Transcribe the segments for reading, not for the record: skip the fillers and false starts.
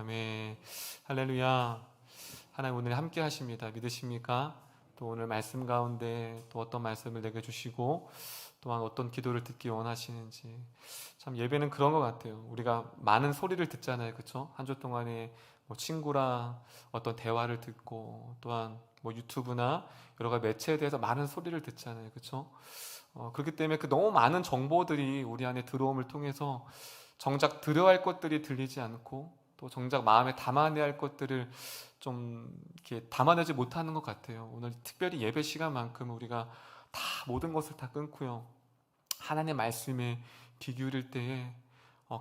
아멘. 할렐루야. 하나님 오늘 함께 하십니다. 믿으십니까? 또 오늘 말씀 가운데 또 어떤 말씀을 내게 주시고 또한 어떤 기도를 듣기 원하시는지, 참 예배는 그런 것 같아요. 우리가 많은 소리를 듣잖아요, 그렇죠? 한 주 동안에 뭐 친구랑 어떤 대화를 듣고, 또한 뭐 유튜브나 여러 가지 매체에 대해서 많은 소리를 듣잖아요, 그렇죠? 그렇기 때문에 그 너무 많은 정보들이 우리 안에 들어옴을 통해서 정작 들어야 할 것들이 들리지 않고, 또 정작 마음에 담아내야 할 것들을 좀 이렇게 담아내지 못하는 것 같아요. 오늘 특별히 예배 시간만큼 우리가 다 모든 것을 다 끊고요, 하나님의 말씀에 귀 기울일 때에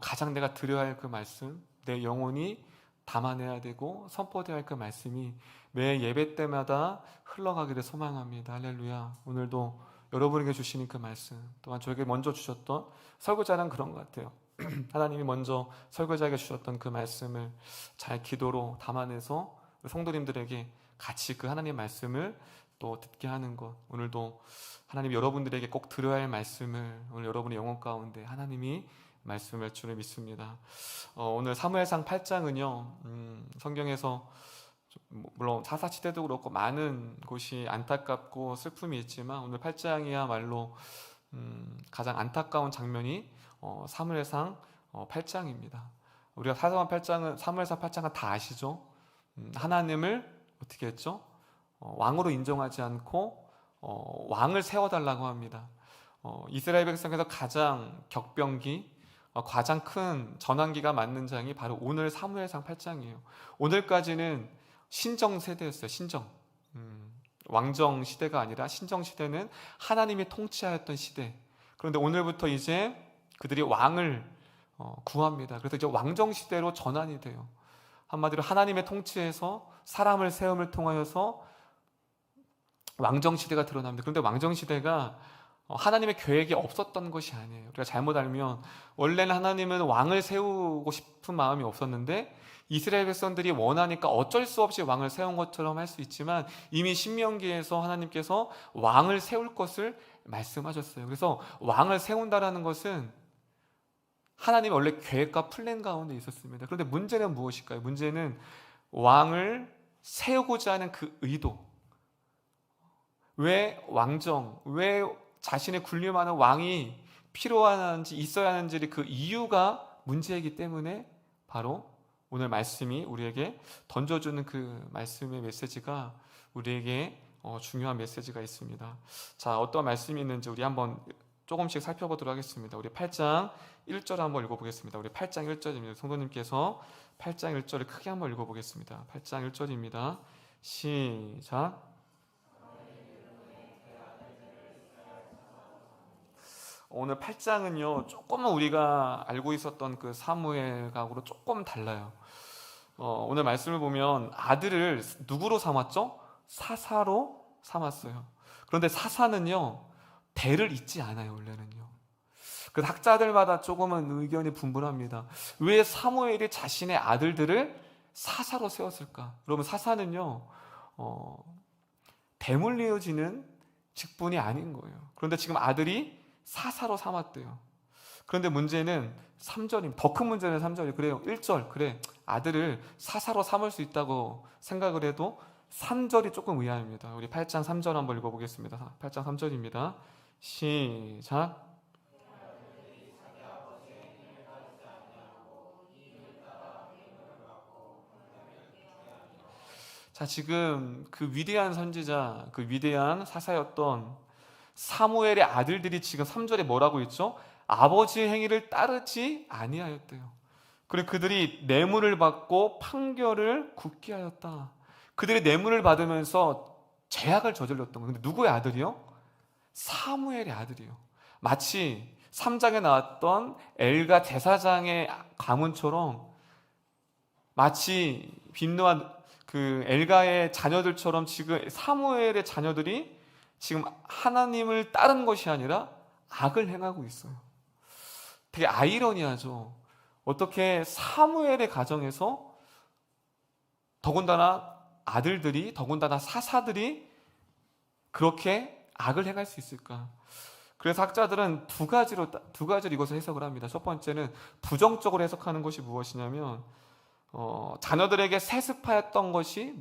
가장 내가 들어야 할 그 말씀, 내 영혼이 담아내야 되고 선포되어야 할 그 말씀이 매 예배 때마다 흘러가기를 소망합니다. 할렐루야. 오늘도 여러분에게 주시는 그 말씀, 또한 저에게 먼저 주셨던 설교자는 그런 것 같아요. 하나님이 먼저 설교자에게 주셨던 그 말씀을 잘 기도로 담아내서 성도님들에게 같이 그 하나님의 말씀을 또 듣게 하는 것, 오늘도 하나님이 여러분들에게 꼭 들어야 할 말씀을 오늘 여러분의 영혼 가운데 하나님이 말씀할 줄을 믿습니다. 오늘 사무엘상 8장은요, 성경에서 물론 사사시대도 그렇고 많은 곳이 안타깝고 슬픔이 있지만, 오늘 8장이야말로 가장 안타까운 장면이 사무엘상 8장입니다. 우리가 사무엘상 8장은 다 아시죠? 하나님을 어떻게 했죠? 왕으로 인정하지 않고 왕을 세워달라고 합니다. 이스라엘 백성에서 가장 격변기, 가장 큰 전환기가 맞는 장이 바로 오늘 사무엘상 8장이에요. 오늘까지는 신정 세대였어요. 신정. 왕정 시대가 아니라 신정 시대는 하나님이 통치하였던 시대. 그런데 오늘부터 이제 그들이 왕을 구합니다. 그래서 이제 왕정 시대로 전환이 돼요. 한마디로 하나님의 통치에서 사람을 세움을 통하여서 왕정 시대가 드러납니다. 그런데 왕정 시대가 하나님의 계획이 없었던 것이 아니에요. 우리가 잘못 알면 원래는 하나님은 왕을 세우고 싶은 마음이 없었는데 이스라엘 백성들이 원하니까 어쩔 수 없이 왕을 세운 것처럼 할 수 있지만, 이미 신명기에서 하나님께서 왕을 세울 것을 말씀하셨어요. 그래서 왕을 세운다라는 것은 하나님의 원래 계획과 플랜 가운데 있었습니다. 그런데 문제는 무엇일까요? 문제는 왕을 세우고자 하는 그 의도. 왜 왕정, 왜 자신의 군림하는 왕이 필요하는지 있어야 하는지 그 이유가 문제이기 때문에 바로 오늘 말씀이 우리에게 던져주는 그 말씀의 메시지가 우리에게 중요한 메시지가 있습니다. 자, 어떤 말씀이 있는지 우리 한번 조금씩 살펴보도록 하겠습니다. 우리 8장 1절 한번 읽어보겠습니다. 우리 8장 1절입니다. 성도님께서 8장 1절을 크게 한번 읽어보겠습니다. 8장 1절입니다. 시작. 오늘 8장은요, 조금은 우리가 알고 있었던 그 사무엘하고는 조금 달라요. 오늘 말씀을 보면 아들을 누구로 삼았죠? 사사로 삼았어요. 그런데 사사는요, 대를 잇지 않아요. 원래는요. 그 학자들마다 조금은 의견이 분분합니다. 왜 사무엘이 자신의 아들들을 사사로 세웠을까? 여러분, 사사는요, 대물로 이어지는 직분이 아닌 거예요. 그런데 지금 아들이 사사로 삼았대요. 그런데 문제는 3절입니다. 더 큰 문제는 3절이에요. 그래요. 1절, 그래, 아들을 사사로 삼을 수 있다고 생각을 해도 3절이 조금 의아합니다. 우리 8장 3절 한번 읽어보겠습니다. 8장 3절입니다. 시작. 자, 지금 그 위대한 선지자, 그 위대한 사사였던 사무엘의 아들들이 지금 3절에 뭐라고 있죠? 아버지의 행위를 따르지 아니하였대요. 그리고 그들이 뇌물을 받고 판결을 굳게 하였다. 그들이 뇌물을 받으면서 죄악을 저질렀던 거예요. 근데 누구의 아들이요? 사무엘의 아들이요. 마치 3장에 나왔던 엘가 제사장의 가문처럼, 마치 빈노한 그 엘가의 자녀들처럼 지금 사무엘의 자녀들이 지금 하나님을 따른 것이 아니라 악을 행하고 있어요. 되게 아이러니하죠. 어떻게 사무엘의 가정에서 더군다나 아들들이, 더군다나 사사들이 그렇게 악을 행할 수 있을까? 그래서 학자들은 두 가지로 이것을 해석을 합니다. 첫 번째는 부정적으로 해석하는 것이 무엇이냐면, 자녀들에게 세습하였던 것이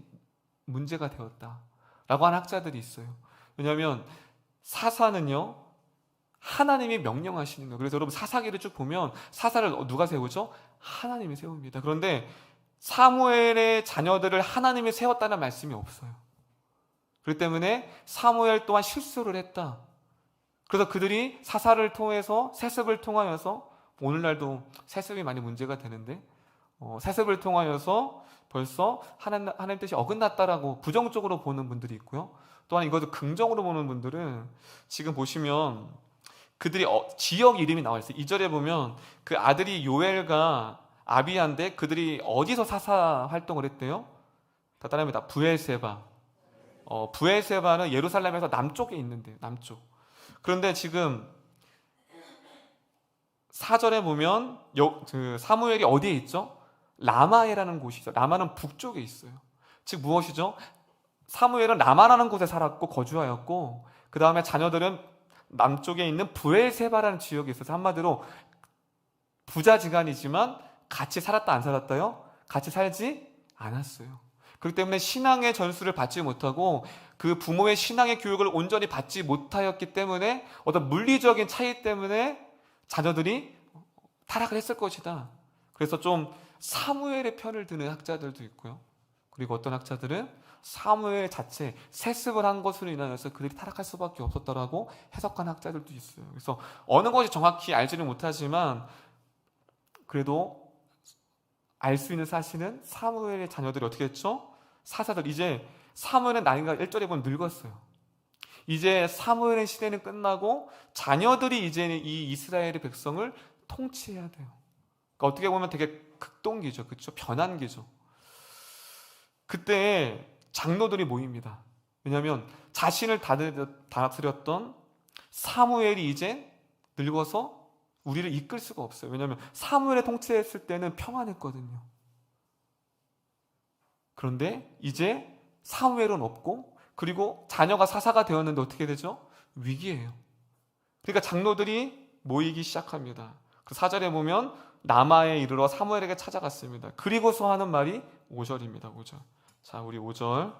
문제가 되었다라고 하는 학자들이 있어요. 왜냐하면 사사는요, 하나님이 명령하시는 거예요. 그래서 여러분 사사기를 쭉 보면 사사를 누가 세우죠? 하나님이 세웁니다. 그런데 사무엘의 자녀들을 하나님이 세웠다는 말씀이 없어요. 그렇기 때문에 사무엘 또한 실수를 했다. 그래서 그들이 사사를 통해서 세습을 통하여서, 오늘날도 세습이 많이 문제가 되는데 세습을 통하여서 벌써 하나님 뜻이 어긋났다라고 부정적으로 보는 분들이 있고요. 또한 이것을 긍정으로 보는 분들은 지금 보시면 그들이 지역 이름이 나와 있어요. 2절에 보면 그 아들이 요엘과 아비야인데 그들이 어디서 사사 활동을 했대요? 다 따라합니다. 부엘세바. 부엘세바는 예루살렘에서 남쪽에 있는데, 남쪽. 그런데 지금 4절에 보면 사무엘이 어디에 있죠? 라마에라는 곳이죠. 라마는 북쪽에 있어요. 즉 무엇이죠? 사무엘은 라마라는 곳에 살았고 거주하였고, 그 다음에 자녀들은 남쪽에 있는 부엘세바라는 지역에 있어서 한마디로 부자지간이지만 같이 살았다 안 살았다요? 같이 살지 않았어요. 그렇기 때문에 신앙의 전수를 받지 못하고 그 부모의 신앙의 교육을 온전히 받지 못하였기 때문에 어떤 물리적인 차이 때문에 자녀들이 타락을 했을 것이다. 그래서 좀 사무엘의 편을 드는 학자들도 있고요. 그리고 어떤 학자들은 사무엘 자체 세습을 한 것으로 인하여서 그들이 타락할 수밖에 없었다라고 해석한 학자들도 있어요. 그래서 어느 것이 정확히 알지는 못하지만 그래도 알 수 있는 사실은 사무엘의 자녀들이 어떻게 했죠? 사사들, 이제 사무엘은 나이가 1절에 보면 늙었어요. 이제 사무엘의 시대는 끝나고 자녀들이 이제 이 이스라엘의 백성을 통치해야 돼요. 그러니까 어떻게 보면 되게 극동기죠. 그렇죠? 변환기죠. 그때 장로들이 모입니다. 왜냐하면 자신을 다스렸던 사무엘이 이제 늙어서 우리를 이끌 수가 없어요. 왜냐하면 사무엘의 통치했을 때는 평안했거든요. 그런데 이제 사무엘은 없고, 그리고 자녀가 사사가 되었는데 어떻게 되죠? 위기예요. 그러니까 장로들이 모이기 시작합니다. 그 4절에 보면 라마에 이르러 사무엘에게 찾아갔습니다. 그리고서 하는 말이 5절입니다. 5절. 자, 우리 5절.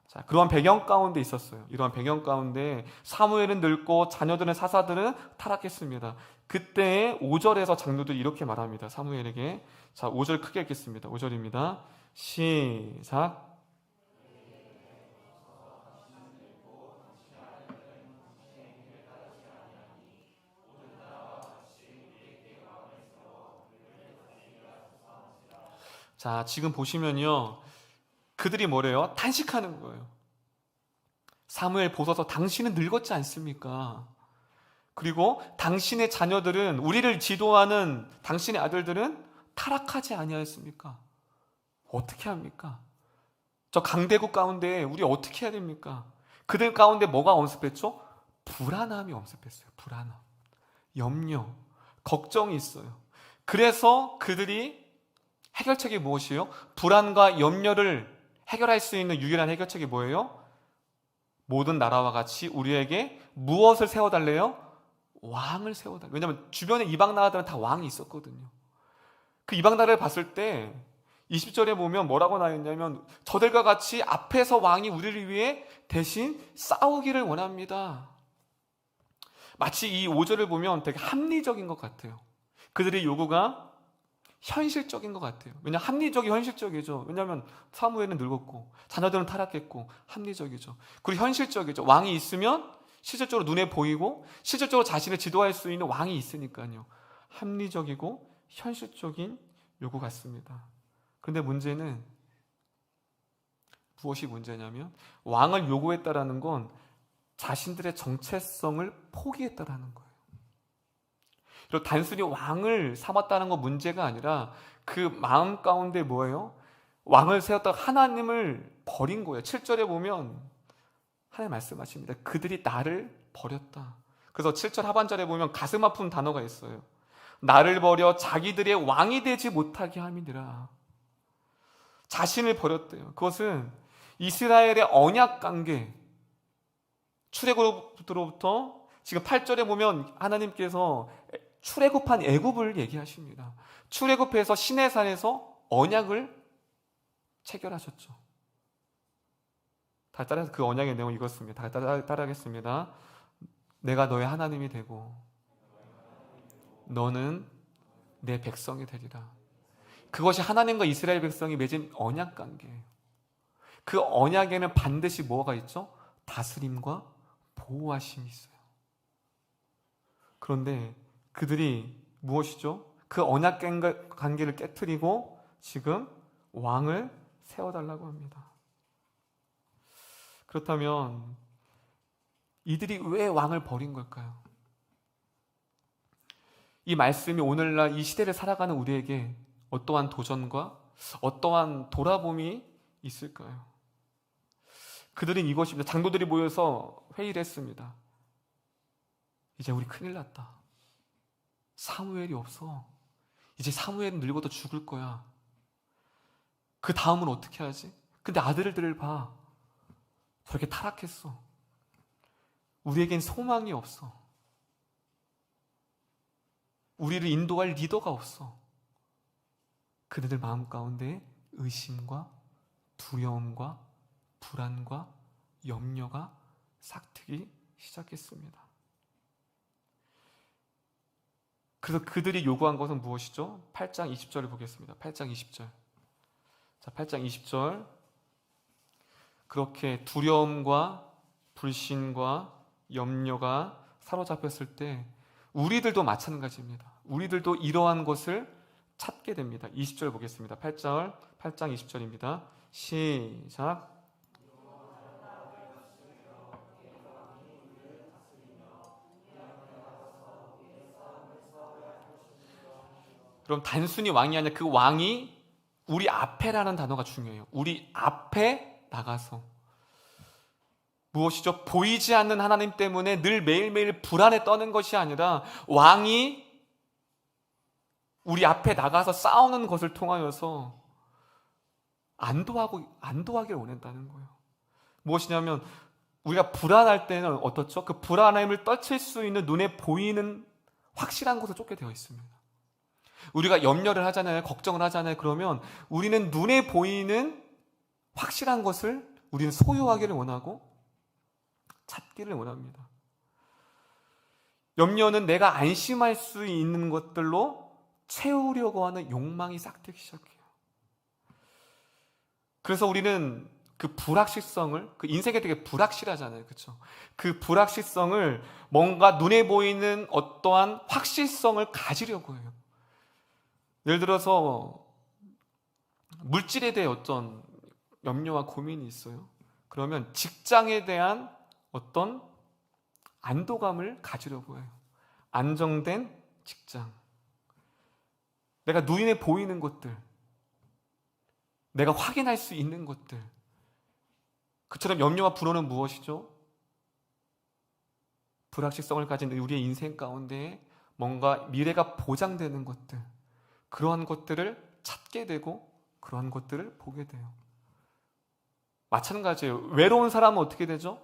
자, 그러한 배경 가운데 있었어요. 이러한 배경 가운데 사무엘은 늙고 자녀들은 사사들은 타락했습니다. 그때 5절에서 장로들이 이렇게 말합니다. 사무엘에게. 자, 5절 크게 읽겠습니다. 5절입니다. 시작. 자, 지금 보시면요, 그들이 뭐래요? 탄식하는 거예요. 사무엘 보소서, 당신은 늙었지 않습니까? 그리고 당신의 자녀들은, 우리를 지도하는 당신의 아들들은 타락하지 아니하였습니까? 어떻게 합니까? 저 강대국 가운데 우리 어떻게 해야 됩니까? 그들 가운데 뭐가 엄습했죠? 불안함이 엄습했어요. 불안함, 염려, 걱정이 있어요. 그래서 그들이 해결책이 무엇이에요? 불안과 염려를 해결할 수 있는 유일한 해결책이 뭐예요? 모든 나라와 같이 우리에게 무엇을 세워달래요? 왕을 세워달래요. 왜냐하면 주변에 이방 나라들은 다 왕이 있었거든요. 그 이방 나라를 봤을 때 20절에 보면 뭐라고 나와있냐면 저들과 같이 앞에서 왕이 우리를 위해 대신 싸우기를 원합니다. 마치 이 5절을 보면 되게 합리적인 것 같아요. 그들의 요구가 현실적인 것 같아요. 왜냐하면 합리적이 현실적이죠. 왜냐하면 사무엘은 늙었고 자녀들은 타락했고 합리적이죠. 그리고 현실적이죠. 왕이 있으면 실질적으로 눈에 보이고 실질적으로 자신을 지도할 수 있는 왕이 있으니까요. 합리적이고 현실적인 요구 같습니다. 그런데 문제는 무엇이 문제냐면 왕을 요구했다라는 건 자신들의 정체성을 포기했다라는 거예요. 그리고 단순히 왕을 삼았다는 건 문제가 아니라 그 마음 가운데 뭐예요? 왕을 세웠다가 하나님을 버린 거예요. 7절에 보면 하나님 말씀하십니다. 그들이 나를 버렸다. 그래서 7절 하반절에 보면 가슴 아픈 단어가 있어요. 나를 버려 자기들의 왕이 되지 못하게 함이니라. 자신을 버렸대요. 그것은 이스라엘의 언약 관계, 출애굽으로부터 지금 8절에 보면 하나님께서 출애굽한 애굽을 얘기하십니다. 출애굽해서 시내산에서 언약을 체결하셨죠. 다 따라서 그 언약의 내용은 이것입니다. 다 따라하겠습니다. 내가 너의 하나님이 되고 너는 내 백성이 되리라. 그것이 하나님과 이스라엘 백성이 맺은 언약 관계예요. 그 언약에는 반드시 뭐가 있죠? 다스림과 보호하심이 있어요. 그런데 그들이 무엇이죠? 그 언약 관계를 깨트리고 지금 왕을 세워달라고 합니다. 그렇다면 이들이 왜 왕을 버린 걸까요? 이 말씀이 오늘날 이 시대를 살아가는 우리에게 어떠한 도전과 어떠한 돌아봄이 있을까요? 그들은 이것입니다. 장로들이 모여서 회의를 했습니다. 이제 우리 큰일 났다. 사무엘이 없어. 이제 사무엘은 늙어도 죽을 거야. 그 다음은 어떻게 하지? 근데 아들들을 봐. 저렇게 타락했어. 우리에겐 소망이 없어. 우리를 인도할 리더가 없어. 그들의 마음 가운데 의심과 두려움과 불안과 염려가 싹트기 시작했습니다. 그래서 그들이 요구한 것은 무엇이죠? 8장 20절을 보겠습니다. 8장 20절. 자, 8장 20절. 그렇게 두려움과 불신과 염려가 사로잡혔을 때 우리들도 마찬가지입니다. 우리들도 이러한 것을 찾게 됩니다. 20절 보겠습니다. 8장 20절입니다. 시작. 그럼 단순히 왕이 아니라 그 왕이 우리 앞에라는 단어가 중요해요. 우리 앞에 나가서 무엇이죠? 보이지 않는 하나님 때문에 늘 매일매일 불안에 떠는 것이 아니라 왕이 우리 앞에 나가서 싸우는 것을 통하여서 안도하기를 원한다는 거예요. 무엇이냐면 우리가 불안할 때는 어떻죠? 그 불안함을 떨칠 수 있는 눈에 보이는 확실한 곳을 쫓게 되어 있습니다. 우리가 염려를 하잖아요. 걱정을 하잖아요. 그러면 우리는 눈에 보이는 확실한 것을 우리는 소유하기를 원하고 찾기를 원합니다. 염려는 내가 안심할 수 있는 것들로 채우려고 하는 욕망이 싹트기 시작해요. 그래서 우리는 그 불확실성을, 그 인생이 되게 불확실하잖아요. 그렇죠? 그 불확실성을 뭔가 눈에 보이는 어떠한 확실성을 가지려고 해요. 예를 들어서 물질에 대해 어떤 염려와 고민이 있어요. 그러면 직장에 대한 어떤 안도감을 가지려고 해요. 안정된 직장. 내가 눈에 보이는 것들. 내가 확인할 수 있는 것들. 그처럼 염려와 불안은 무엇이죠? 불확실성을 가진 우리의 인생 가운데 뭔가 미래가 보장되는 것들. 그러한 것들을 찾게 되고 그러한 것들을 보게 돼요. 마찬가지예요. 외로운 사람은 어떻게 되죠?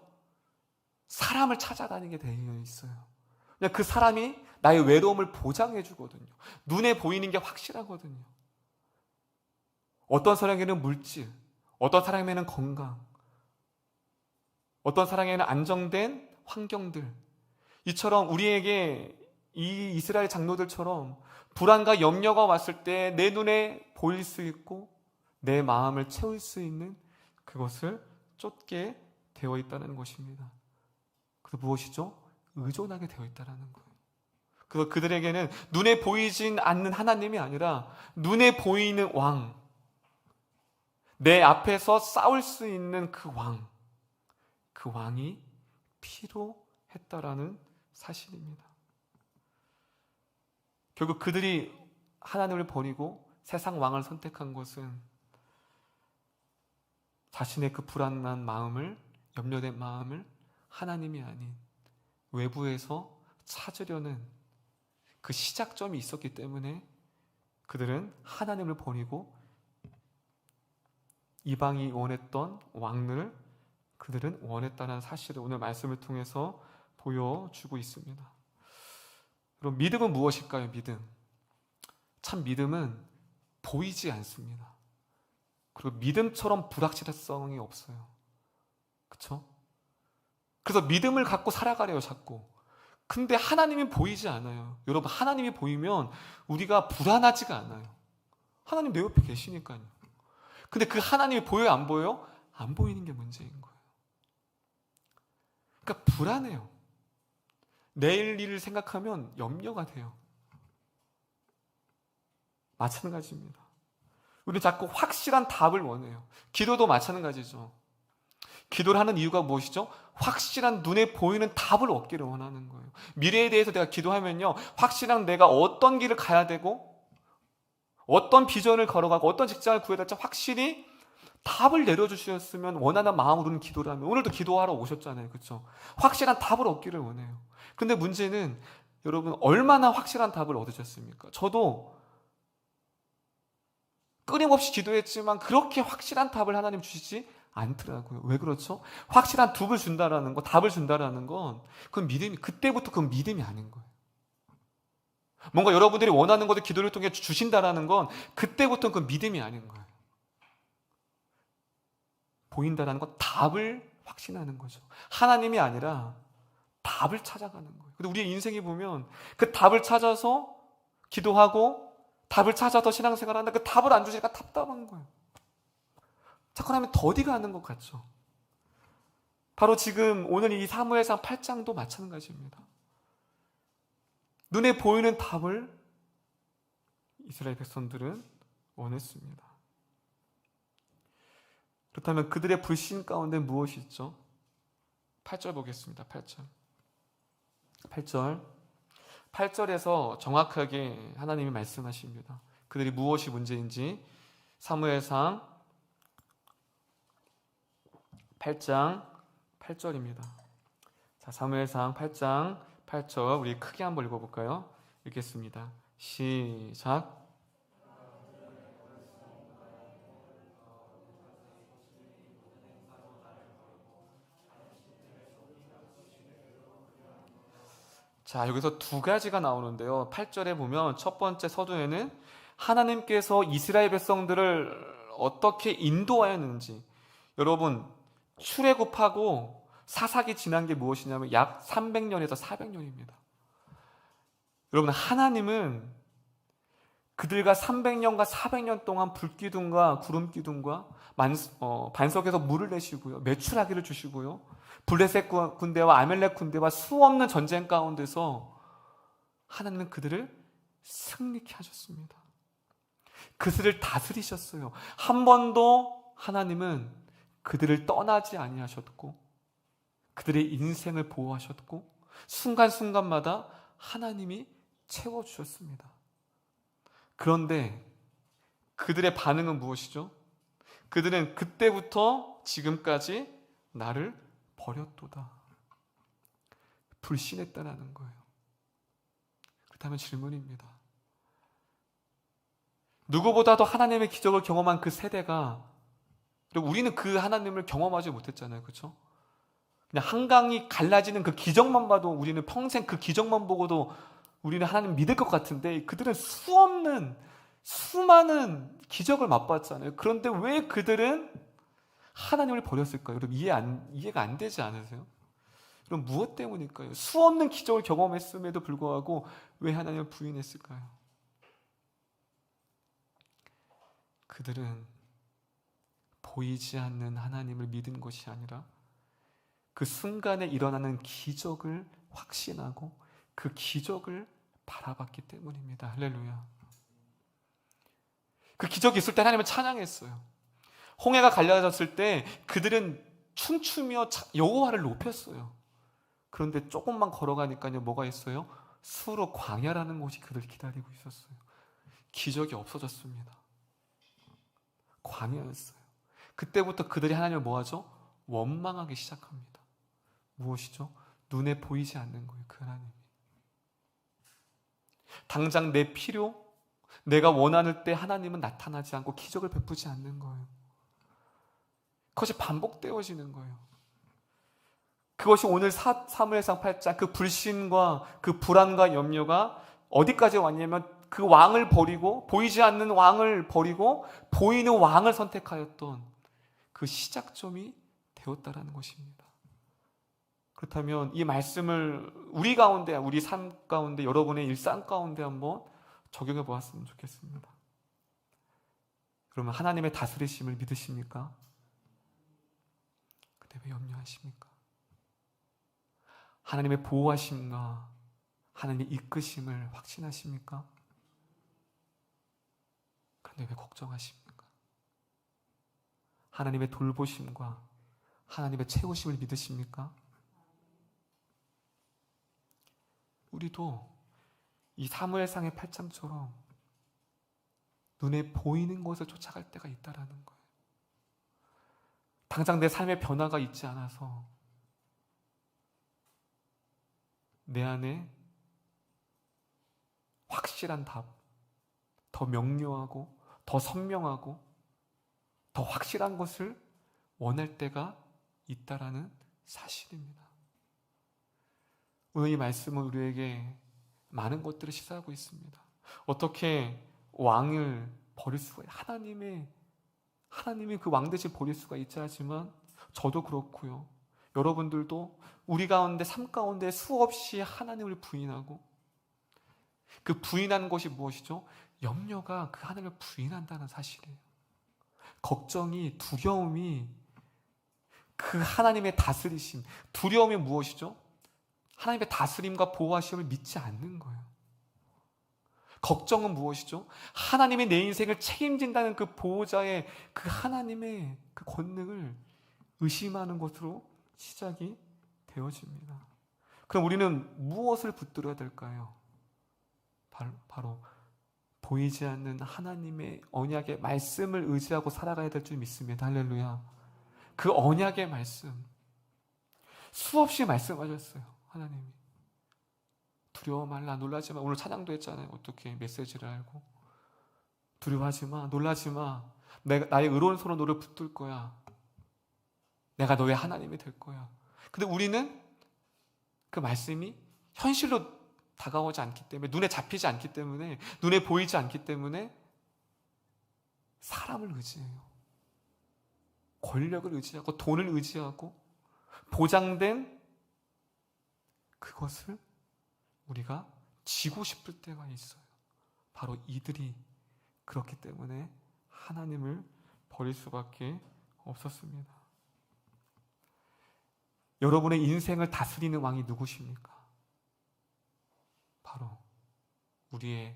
사람을 찾아다니게 되어 있어요. 그냥 그 사람이 나의 외로움을 보장해 주거든요. 눈에 보이는 게 확실하거든요. 어떤 사람에게는 물질, 어떤 사람에게는 건강, 어떤 사람에게는 안정된 환경들. 이처럼 우리에게 이 이스라엘 장로들처럼 불안과 염려가 왔을 때 내 눈에 보일 수 있고 내 마음을 채울 수 있는 그것을 쫓게 되어 있다는 것입니다. 그래서 무엇이죠? 의존하게 되어 있다는 거예요. 그래서 그들에게는 눈에 보이진 않는 하나님이 아니라 눈에 보이는 왕, 내 앞에서 싸울 수 있는 그 왕, 그 왕이 필요했다라는 사실입니다. 결국 그들이 하나님을 버리고 세상 왕을 선택한 것은 자신의 그 불안한 마음을, 염려된 마음을 하나님이 아닌 외부에서 찾으려는 그 시작점이 있었기 때문에 그들은 하나님을 버리고 이방이 원했던 왕을 그들은 원했다는 사실을 오늘 말씀을 통해서 보여주고 있습니다. 그럼 믿음은 무엇일까요? 믿음. 참 믿음은 보이지 않습니다. 그리고 믿음처럼 불확실성이 없어요. 그렇죠? 그래서 믿음을 갖고 살아가려요, 자꾸. 근데 하나님이 보이지 않아요. 여러분, 하나님이 보이면 우리가 불안하지가 않아요. 하나님 내 옆에 계시니까요. 근데 그 하나님이 보여요, 안 보여요? 안 보이는 게 문제인 거예요. 그러니까 불안해요. 내일 일을 생각하면 염려가 돼요. 마찬가지입니다. 우리는 자꾸 확실한 답을 원해요. 기도도 마찬가지죠. 기도를 하는 이유가 무엇이죠? 확실한 눈에 보이는 답을 얻기를 원하는 거예요. 미래에 대해서 내가 기도하면요, 확실한 내가 어떤 길을 가야 되고 어떤 비전을 걸어가고 어떤 직장을 구해야 될지 확실히 답을 내려주셨으면 원하는 마음으로는 기도를 하면, 오늘도 기도하러 오셨잖아요. 그렇죠? 확실한 답을 얻기를 원해요. 근데 문제는 여러분, 얼마나 확실한 답을 얻으셨습니까? 저도 끊임없이 기도했지만 그렇게 확실한 답을 하나님 주시지 않더라고요. 왜 그렇죠? 확실한 답을 준다라는 거, 답을 준다라는 건 그건 믿음이, 그때부터 그건 믿음이 아닌 거예요. 뭔가 여러분들이 원하는 것을 기도를 통해 주신다라는 건 그때부터 그건 믿음이 아닌 거예요. 보인다라는 건 답을 확신하는 거죠. 하나님이 아니라 답을 찾아가는 거예요. 근데 우리의 인생에 보면 그 답을 찾아서 기도하고 답을 찾아서 신앙생활을 하는데 그 답을 안 주시니까 답답한 거예요. 자꾸 하면 더디 가는 것 같죠. 바로 지금 오늘 이 사무엘상 8장도 마찬가지입니다. 눈에 보이는 답을 이스라엘 백성들은 원했습니다. 그렇다면 그들의 불신 가운데 무엇이 있죠? 8절 보겠습니다. 8절에서 정확하게 하나님이 말씀하십니다. 그들이 무엇이 문제인지. 사무엘상 8장 8절입니다. 자, 사무엘상 8장 8절 우리 크게 한번 읽어볼까요? 읽겠습니다. 시작. 자, 여기서 두 가지가 나오는데요. 8절에 보면 첫 번째 서두에는 하나님께서 이스라엘 백성들을 어떻게 인도하였는지, 여러분 출애굽하고 사사기 지난 게 무엇이냐면 약 300년에서 400년입니다. 여러분, 하나님은 그들과 300년과 400년 동안 불기둥과 구름기둥과 반석에서 물을 내시고요, 메추라기를 주시고요, 블레셋 군대와 아멜렉 군대와 수없는 전쟁 가운데서 하나님은 그들을 승리케 하셨습니다. 그들을 다스리셨어요. 한 번도 하나님은 그들을 떠나지 아니하셨고 그들의 인생을 보호하셨고 순간순간마다 하나님이 채워주셨습니다. 그런데 그들의 반응은 무엇이죠? 그들은 그때부터 지금까지 나를 버렸도다, 불신했다라는 거예요. 그렇다면 질문입니다. 누구보다도 하나님의 기적을 경험한 그 세대가, 우리는 그 하나님을 경험하지 못했잖아요. 그렇죠? 그냥 한강이 갈라지는 그 기적만 봐도 우리는 평생 그 기적만 보고도 우리는 하나님 믿을 것 같은데, 그들은 수많은 기적을 맛봤잖아요. 그런데 왜 그들은 하나님을 버렸을까요? 여러분, 이해가 안 되지 않으세요? 그럼 무엇 때문일까요? 수없는 기적을 경험했음에도 불구하고 왜 하나님을 부인했을까요? 그들은 보이지 않는 하나님을 믿은 것이 아니라 그 순간에 일어나는 기적을 확신하고 그 기적을 바라봤기 때문입니다. 할렐루야. 그 기적이 있을 때 하나님을 찬양했어요. 홍해가 갈라졌을 때 그들은 춤추며 여호와를 높였어요. 그런데 조금만 걸어가니까요, 뭐가 있어요? 수로 광야라는 곳이 그들을 기다리고 있었어요. 기적이 없어졌습니다. 광야였어요. 그때부터 그들이 하나님을 뭐하죠? 원망하기 시작합니다. 무엇이죠? 눈에 보이지 않는 거예요. 그 하나님이 당장 내 필요, 내가 원하는 때 하나님은 나타나지 않고 기적을 베푸지 않는 거예요. 그것이 반복되어지는 거예요. 그것이 오늘 사무엘상 8장 그 불신과 그 불안과 염려가 어디까지 왔냐면 그 왕을 버리고, 보이지 않는 왕을 버리고 보이는 왕을 선택하였던 그 시작점이 되었다라는 것입니다. 그렇다면 이 말씀을 우리 가운데, 우리 삶 가운데, 여러분의 일상 가운데 한번 적용해 보았으면 좋겠습니다. 그러면 하나님의 다스리심을 믿으십니까? 근데 왜 염려하십니까? 하나님의 보호하심과 하나님의 이끄심을 확신하십니까? 그런데 왜 걱정하십니까? 하나님의 돌보심과 하나님의 채우심을 믿으십니까? 우리도 이 사무엘상의 8장처럼 눈에 보이는 것을 쫓아갈 때가 있다라는 거예요. 당장 내 삶의 변화가 있지 않아서 내 안에 확실한 답, 더 명료하고 더 선명하고 더 확실한 것을 원할 때가 있다라는 사실입니다. 오늘 이 말씀은 우리에게 많은 것들을 시사하고 있습니다. 어떻게 왕을 버릴 수가, 하나님이 그 왕 대신 버릴 수가 있지 하지만 저도 그렇고요. 여러분들도 우리 가운데, 삶 가운데 수없이 하나님을 부인하고, 그 부인하는 것이 무엇이죠? 염려가 그 하나님을 부인한다는 사실이에요. 걱정이, 두려움이 그 하나님의 다스리심, 두려움이 무엇이죠? 하나님의 다스림과 보호하심을 믿지 않는 거예요. 걱정은 무엇이죠? 하나님이 내 인생을 책임진다는 그 보호자의 그 하나님의 그 권능을 의심하는 것으로 시작이 되어집니다. 그럼 우리는 무엇을 붙들어야 될까요? 바로 보이지 않는 하나님의 언약의 말씀을 의지하고 살아가야 될 줄 믿습니다. 할렐루야. 그 언약의 말씀, 수없이 말씀하셨어요. 하나님이 두려워 말라, 놀라지 마. 오늘 찬양도 했잖아요. 어떻게 메시지를 알고 두려워하지 마, 놀라지 마. 나의 의로운 손으로 너를 붙들 거야. 내가 너의 하나님이 될 거야. 근데 우리는 그 말씀이 현실로 다가오지 않기 때문에, 눈에 잡히지 않기 때문에, 눈에 보이지 않기 때문에 사람을 의지해요. 권력을 의지하고 돈을 의지하고 보장된 그것을 우리가 지고 싶을 때가 있어요. 바로 이들이 그렇기 때문에 하나님을 버릴 수밖에 없었습니다. 여러분의 인생을 다스리는 왕이 누구십니까? 바로 우리의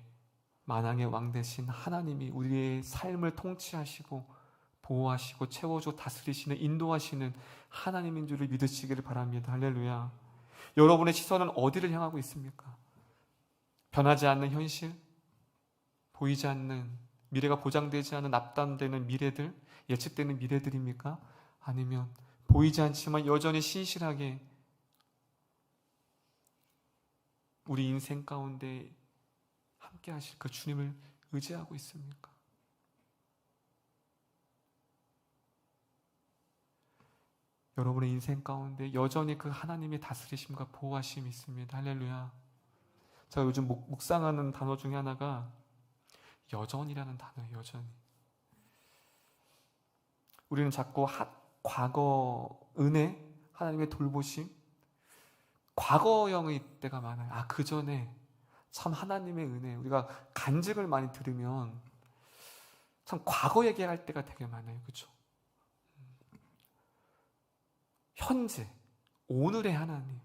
만왕의 왕 되신 하나님이 우리의 삶을 통치하시고 보호하시고 채워주고 다스리시는, 인도하시는 하나님인 줄을 믿으시기를 바랍니다. 할렐루야. 여러분의 시선은 어디를 향하고 있습니까? 변하지 않는 현실, 보이지 않는 미래가 보장되지 않은 납담되는 미래들, 예측되는 미래들입니까? 아니면 보이지 않지만 여전히 신실하게 우리 인생 가운데 함께 하실 그 주님을 의지하고 있습니까? 여러분의 인생 가운데 여전히 그 하나님의 다스리심과 보호하심이 있습니다. 할렐루야. 제가 요즘 묵상하는 단어 중에 하나가 여전이라는 단어예요. 여전히. 우리는 자꾸 과거 은혜, 하나님의 돌보심, 과거형의 때가 많아요. 그 전에 참 하나님의 은혜, 우리가 간증을 많이 들으면 참 과거 얘기할 때가 되게 많아요. 그렇죠? 현재, 오늘의 하나님,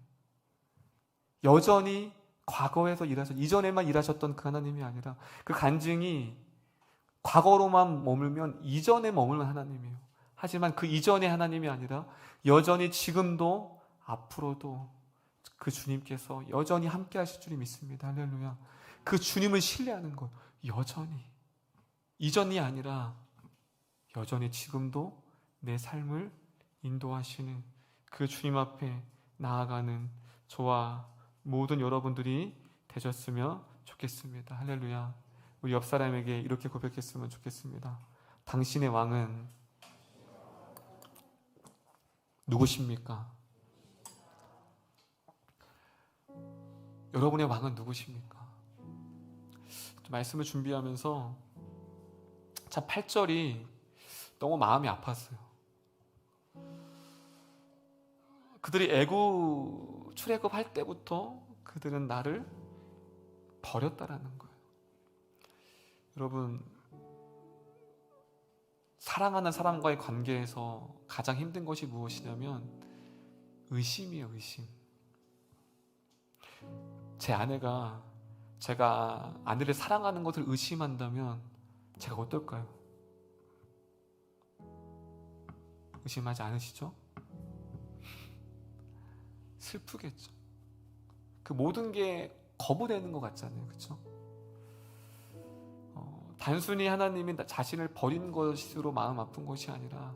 여전히 과거에서 이전에만 일하셨던 그 하나님이 아니라, 그 간증이 과거로만 머물면 이전에 머물는 하나님이에요. 하지만 그 이전의 하나님이 아니라 여전히 지금도 앞으로도 그 주님께서 여전히 함께 하실 줄을 믿습니다. 할렐루야. 그 주님을 신뢰하는 것, 여전히, 이전이 아니라 여전히 지금도 내 삶을 인도하시는 그 주님 앞에 나아가는 저와 모든 여러분들이 되셨으면 좋겠습니다. 할렐루야. 우리 옆 사람에게 이렇게 고백했으면 좋겠습니다. 당신의 왕은 누구십니까? 여러분의 왕은 누구십니까? 말씀을 준비하면서 참 8절이 너무 마음이 아팠어요. 그들이 애굽 출애굽할 때부터 그들은 나를 버렸다라는 거예요. 여러분, 사랑하는 사람과의 관계에서 가장 힘든 것이 무엇이냐면 의심이에요. 의심. 제 아내가 제가 아내를 사랑하는 것을 의심한다면 제가 어떨까요? 의심하지 않으시죠? 슬프겠죠. 그 모든 게 거부되는 것 같잖아요. 그렇죠? 단순히 하나님이 자신을 버린 것으로 마음 아픈 것이 아니라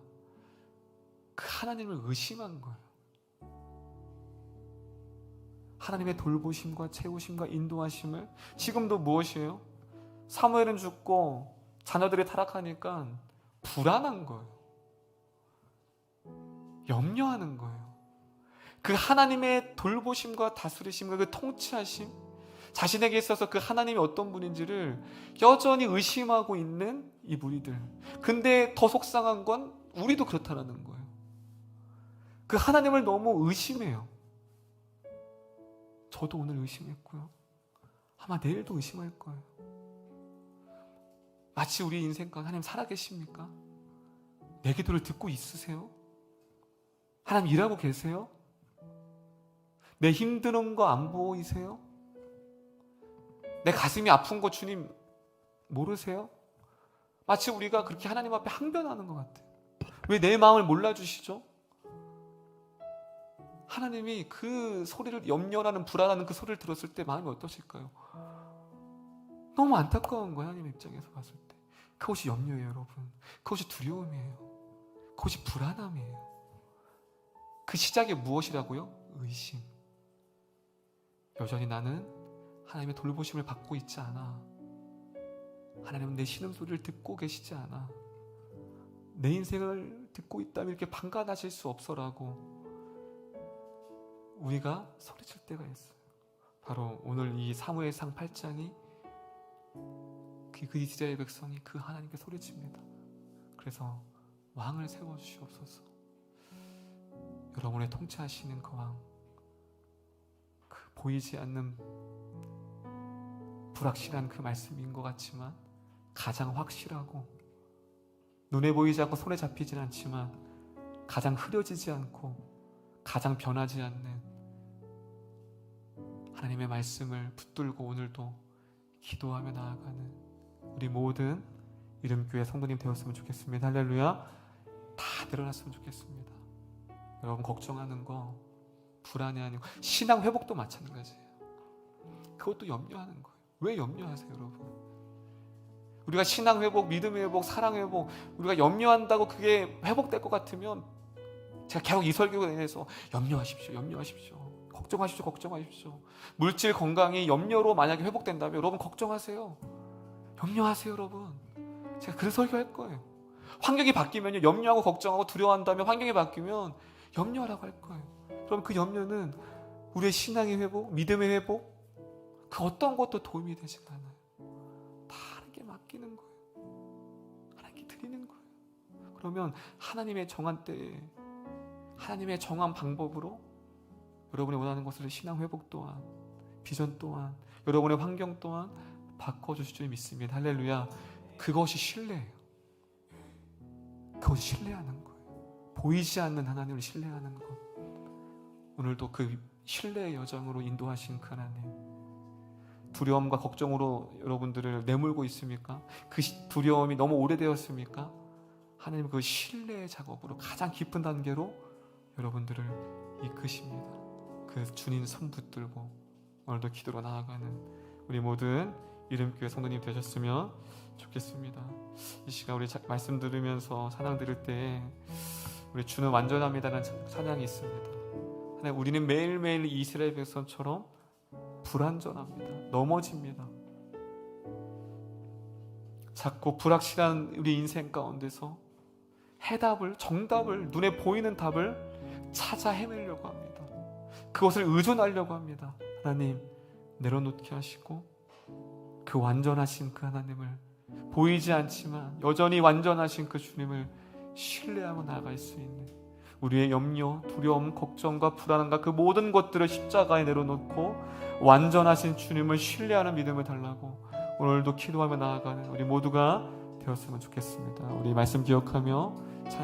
그 하나님을 의심한 거예요. 하나님의 돌보심과 채우심과 인도하심을 지금도 무엇이에요? 사무엘은 죽고 자녀들이 타락하니까 불안한 거예요. 염려하는 거예요. 그 하나님의 돌보심과 다스리심과 그 통치하심, 자신에게 있어서 그 하나님이 어떤 분인지를 여전히 의심하고 있는 이 무리들. 근데 더 속상한 건 우리도 그렇다라는 거예요. 그 하나님을 너무 의심해요. 저도 오늘 의심했고요. 아마 내일도 의심할 거예요. 마치 우리 인생과 하나님 살아계십니까? 내 기도를 듣고 있으세요? 하나님 일하고 계세요? 내 힘든 거 안 보이세요? 내 가슴이 아픈 거 주님 모르세요? 마치 우리가 그렇게 하나님 앞에 항변하는 것 같아요. 왜 내 마음을 몰라주시죠? 하나님이 그 소리를, 염려라는 불안하는 그 소리를 들었을 때 마음이 어떠실까요? 너무 안타까운 거예요. 하나님 입장에서 봤을 때. 그것이 염려예요, 여러분. 그것이 두려움이에요. 그것이 불안함이에요. 그 시작이 무엇이라고요? 의심. 여전히 나는 하나님의 돌보심을 받고 있지 않아. 하나님은 내 신음소리를 듣고 계시지 않아. 내 인생을 듣고 있다면 이렇게 판단하실 수 없어라고 우리가 소리칠 때가 있어요. 바로 오늘 이 사무엘상 8장이 그 이스라엘 백성이 그 하나님께 소리칩니다. 그래서 왕을 세워주시옵소서. 여러분의 통치하시는 그 왕, 그 보이지 않는 불확실한 그 말씀인 것 같지만 가장 확실하고 눈에 보이지 않고 손에 잡히진 않지만 가장 흐려지지 않고 가장 변하지 않는 하나님의 말씀을 붙들고 오늘도 기도하며 나아가는 우리 모든 이름교회 성도님 되었으면 좋겠습니다. 할렐루야. 다 늘어났으면 좋겠습니다. 여러분 걱정하는 거, 불안해하는 거, 신앙 회복도 마찬가지예요. 그것도 염려하는 거예요. 왜 염려하세요, 여러분? 우리가 신앙 회복, 믿음 회복, 사랑 회복, 우리가 염려한다고 그게 회복될 것 같으면 제가 계속 이 설교에 대해서 염려하십시오, 염려하십시오, 걱정하십시오, 걱정하십시오. 물질 건강이 염려로 만약에 회복된다면 여러분 걱정하세요. 염려하세요, 여러분. 제가 그런 설교할 거예요. 환경이 바뀌면요, 염려하고 걱정하고 두려워한다면 환경이 바뀌면 염려하라고 할 거예요. 그럼 그 염려는 우리의 신앙의 회복, 믿음의 회복, 그 어떤 것도 도움이 되지가 않아요. 다 하나님께 맡기는 거예요. 하나님께 드리는 거예요. 그러면 하나님의 정한 때에 하나님의 정한 방법으로 여러분이 원하는 것을 신앙 회복 또한, 비전 또한, 여러분의 환경 또한 바꿔주실 줄 믿습니다. 할렐루야. 그것이 신뢰예요. 그것이 신뢰하는 거예요. 보이지 않는 하나님을 신뢰하는 것. 오늘도 그 신뢰의 여정으로 인도하신 그 하나님, 두려움과 걱정으로 여러분들을 내몰고 있습니까? 그 두려움이 너무 오래되었습니까? 하나님 그 신뢰의 작업으로 가장 깊은 단계로 여러분들을 이끄십니다. 그 주님 손 붙들고 오늘도 기도로 나아가는 우리 모든 이름교회 성도님 되셨으면 좋겠습니다. 이 시간 우리 말씀 들으면서 찬양 들을 때 우리 주는 완전합니다라는 찬양이 있습니다. 하나님, 우리는 매일매일 이스라엘 백성처럼 불완전합니다. 넘어집니다. 자꾸 불확실한 우리 인생 가운데서 해답을, 정답을, 눈에 보이는 답을 찾아 헤매려고 합니다. 그것을 의존하려고 합니다. 하나님, 내려놓게 하시고 그 완전하신 그 하나님을, 보이지 않지만 여전히 완전하신 그 주님을 신뢰하고 나아갈 수 있는 우리의 염려, 두려움, 걱정과 불안함과 그 모든 것들을 십자가에 내려놓고 완전하신 주님을 신뢰하는 믿음을 달라고 오늘도 기도하며 나아가는 우리 모두가 되었으면 좋겠습니다. 우리 말씀 기억하며